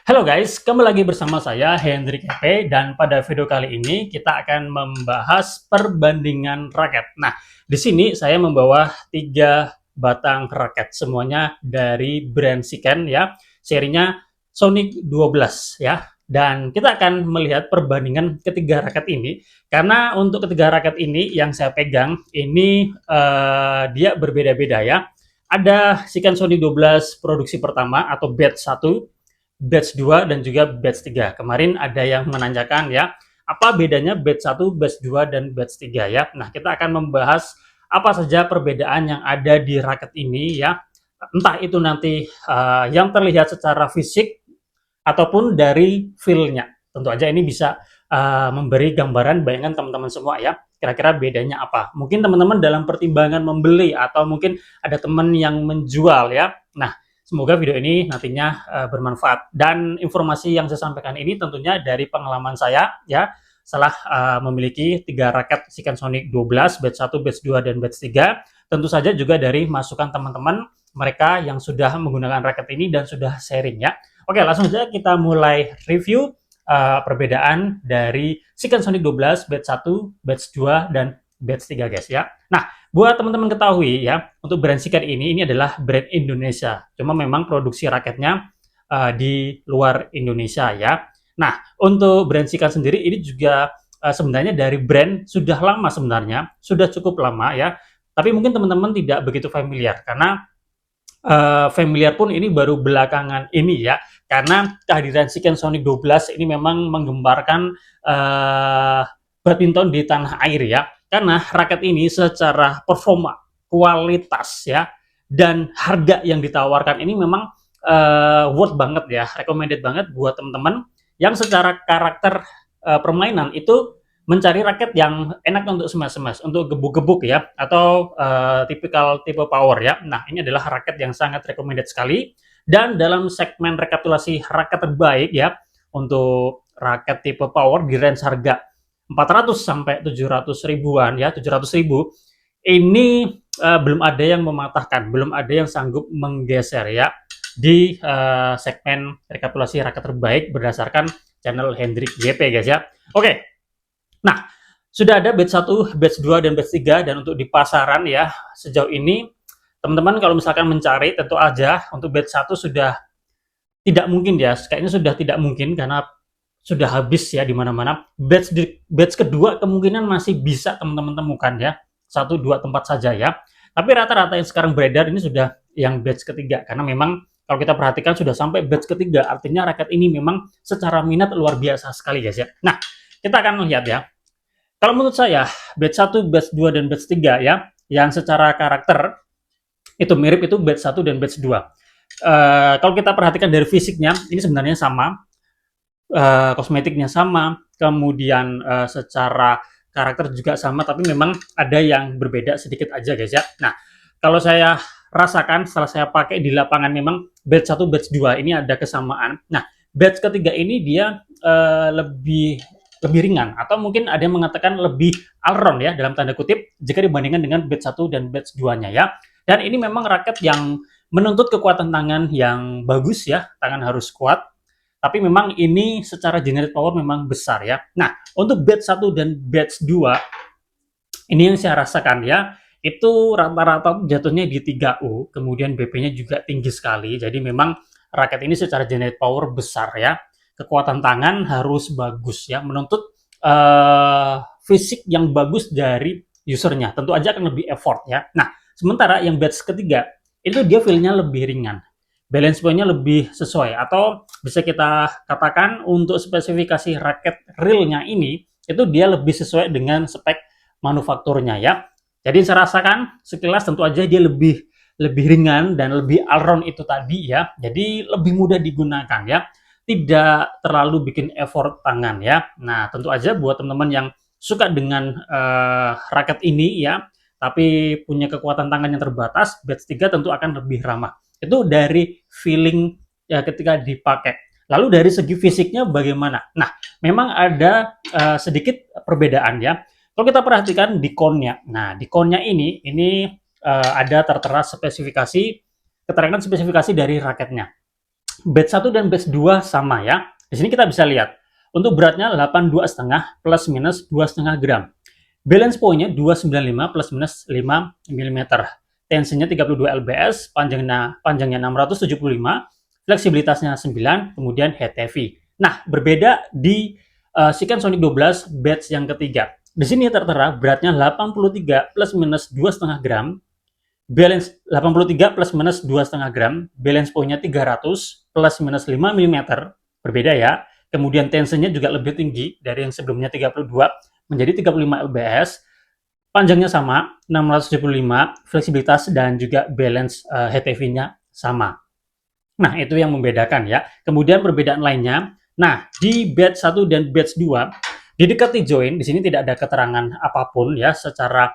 Halo guys, kembali lagi bersama saya Hendrik EP dan pada video kali ini kita akan membahas perbandingan raket. Nah, di sini saya membawa 3 batang raket semuanya dari brand Siken ya, serinya Sonic 12 ya. Dan kita akan melihat perbandingan ketiga raket ini karena untuk ketiga raket ini yang saya pegang ini dia berbeda-beda ya. Ada Siken Sonic 12 produksi pertama atau batch 1, batch 2 dan juga batch 3. Kemarin ada yang menanyakan ya, apa bedanya batch 1, batch 2 dan batch 3 ya. Nah, kita akan membahas apa saja perbedaan yang ada di raket ini ya. Entah itu nanti yang terlihat secara fisik ataupun dari feel-nya. Tentu aja ini bisa memberi gambaran bayangan teman-teman semua ya. Kira-kira bedanya apa? Mungkin teman-teman dalam pertimbangan membeli atau mungkin ada teman yang menjual ya. Nah, semoga video ini nantinya bermanfaat. Dan informasi yang saya sampaikan ini tentunya dari pengalaman saya ya. Setelah memiliki 3 raket Siken Sonic 12, batch 1, batch 2, dan batch 3. Tentu saja juga dari masukan teman-teman mereka yang sudah menggunakan raket ini dan sudah sharing ya. Oke, langsung saja kita mulai review perbedaan dari Siken Sonic 12, batch 1, batch 2, dan batch 3 guys ya. Nah, buat teman-teman ketahui ya, untuk brand Siken ini adalah brand Indonesia. Cuma memang produksi raketnya di luar Indonesia ya. Nah, untuk brand Siken sendiri ini juga sebenarnya dari brand sudah lama sebenarnya, sudah cukup lama ya. Tapi mungkin teman-teman tidak begitu familiar karena familiar pun ini baru belakangan ini ya, karena kehadiran Siken Sonic 12 ini memang menggembarkan badminton di tanah air ya, karena raket ini secara performa, kualitas ya, dan harga yang ditawarkan ini memang worth banget ya, recommended banget buat teman-teman yang secara karakter permainan itu mencari raket yang enak untuk smash-smash, untuk gebuk-gebuk ya, atau tipikal tipe power ya. Nah, ini adalah raket yang sangat recommended sekali. Dan dalam segmen rekapitulasi raket terbaik ya, untuk raket tipe power di range harga 400 sampai 700 ribuan ya, 700 ribu, ini belum ada yang mematahkan, belum ada yang sanggup menggeser ya di segmen rekapitulasi raket terbaik berdasarkan channel Hendrik YP guys ya. Oke, nah, sudah ada batch 1, batch 2, dan batch 3, dan untuk di pasaran ya, sejauh ini teman-teman kalau misalkan mencari tentu aja untuk batch 1 sudah tidak mungkin ya, kayaknya sudah tidak mungkin karena sudah habis ya di mana-mana. Batch kedua kemungkinan masih bisa teman-teman temukan ya, 1-2 tempat saja ya. Tapi rata-rata yang sekarang beredar ini sudah yang batch ketiga karena memang kalau kita perhatikan sudah sampai batch ketiga, artinya raket ini memang secara minat luar biasa sekali guys ya. Nah, kita akan lihat ya. Kalau menurut saya, batch 1, batch 2, dan batch 3 ya, yang secara karakter itu mirip itu batch 1 dan batch 2. Kalau kita perhatikan dari fisiknya, ini sebenarnya sama, kosmetiknya sama, kemudian secara karakter juga sama, tapi memang ada yang berbeda sedikit aja guys ya. Nah, kalau saya rasakan setelah saya pakai di lapangan memang batch 1, batch 2 ini ada kesamaan. Nah, batch ketiga ini dia lebih lebih ringan atau mungkin ada yang mengatakan lebih allround ya dalam tanda kutip jika dibandingkan dengan batch 1 dan batch 2-nya ya. Dan ini memang raket yang menuntut kekuatan tangan yang bagus ya, tangan harus kuat. Tapi memang ini secara generate power memang besar ya. Nah, untuk batch 1 dan batch 2 ini yang saya rasakan ya, itu rata-rata jatuhnya di 3U, kemudian BP-nya juga tinggi sekali. Jadi memang raket ini secara generate power besar ya. Kekuatan tangan harus bagus ya, menuntut fisik yang bagus dari usernya. Tentu aja akan lebih effort ya. Nah, sementara yang batch ketiga itu dia feel-nya lebih ringan. Balance point-nya lebih sesuai atau bisa kita katakan untuk spesifikasi raket real-nya ini itu dia lebih sesuai dengan spek manufakturnya ya. Jadi saya rasakan sekilas tentu aja dia lebih lebih ringan dan lebih allround itu tadi ya. Jadi lebih mudah digunakan ya. Tidak terlalu bikin effort tangan ya. Nah, tentu aja buat teman-teman yang suka dengan raket ini ya, tapi punya kekuatan tangan yang terbatas, batch 3 tentu akan lebih ramah. Itu dari feeling ya ketika dipakai. Lalu dari segi fisiknya bagaimana? Nah, memang ada sedikit perbedaan ya. Kalau kita perhatikan di konnya, nah di konnya ini ada tertera spesifikasi, keterangan spesifikasi dari raketnya. Batch 1 dan batch 2 sama ya. Di sini kita bisa lihat. Untuk beratnya 82,5 plus minus 2,5 gram. Balance point-nya 295 plus minus 5 mm. Tensinya 32 lbs, panjangnya 675, fleksibilitasnya 9, kemudian head heavy. Nah, berbeda di Siken Sonic 12 batch yang ketiga. Di sini tertera beratnya 83 plus minus 2,5 gram, balance 83 plus minus 2,5 gram, balance point-nya 300 plus minus 5 mm, berbeda ya. Kemudian tensinya juga lebih tinggi dari yang sebelumnya 32 menjadi 35 lbs, panjangnya sama 675, fleksibilitas dan juga balance head heavy-nya sama. Nah, itu yang membedakan ya. Kemudian perbedaan lainnya, nah di batch 1 dan batch 2 di dekat join di sini tidak ada keterangan apapun ya secara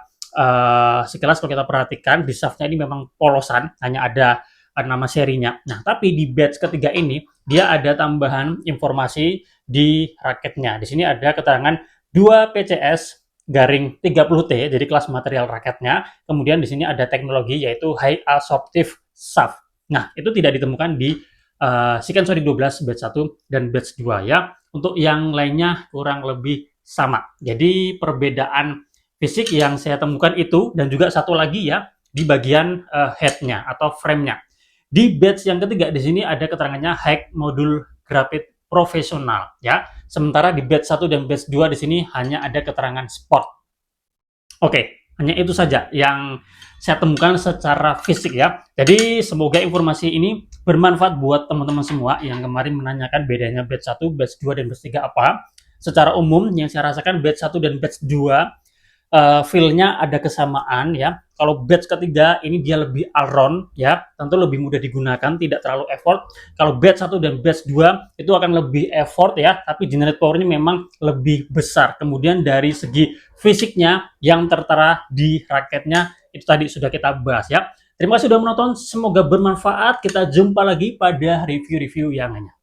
sekilas kalau kita perhatikan di shaftnya ini memang polosan, hanya ada nama serinya. Nah, tapi di batch ketiga ini dia ada tambahan informasi di raketnya. Di sini ada keterangan 2 PCS garing 30T, jadi kelas material raketnya. Kemudian di sini ada teknologi yaitu high absorptive shaft. Nah, itu tidak ditemukan di Siken Sonic 12 batch 1 dan batch 2 ya. Untuk yang lainnya kurang lebih sama. Jadi perbedaan fisik yang saya temukan itu, dan juga satu lagi ya di bagian head-nya atau frame-nya. Di batch yang ketiga di sini ada keterangannya high modul grafit profesional ya. Sementara di batch 1 dan batch 2 di sini hanya ada keterangan sport. Oke, hanya itu saja yang saya temukan secara fisik ya. Jadi semoga informasi ini bermanfaat buat teman-teman semua yang kemarin menanyakan bedanya batch 1, batch 2 dan batch 3 apa. Secara umum yang saya rasakan batch 1 dan batch 2 feel-nya ada kesamaan ya. Kalau batch ketiga ini dia lebih all-round ya, tentu lebih mudah digunakan, tidak terlalu effort. Kalau batch 1 dan batch 2 itu akan lebih effort ya, tapi generate power-nya memang lebih besar. Kemudian dari segi fisiknya yang tertera di raketnya itu tadi sudah kita bahas ya. Terima kasih sudah menonton, semoga bermanfaat. Kita jumpa lagi pada review-review yang lainnya.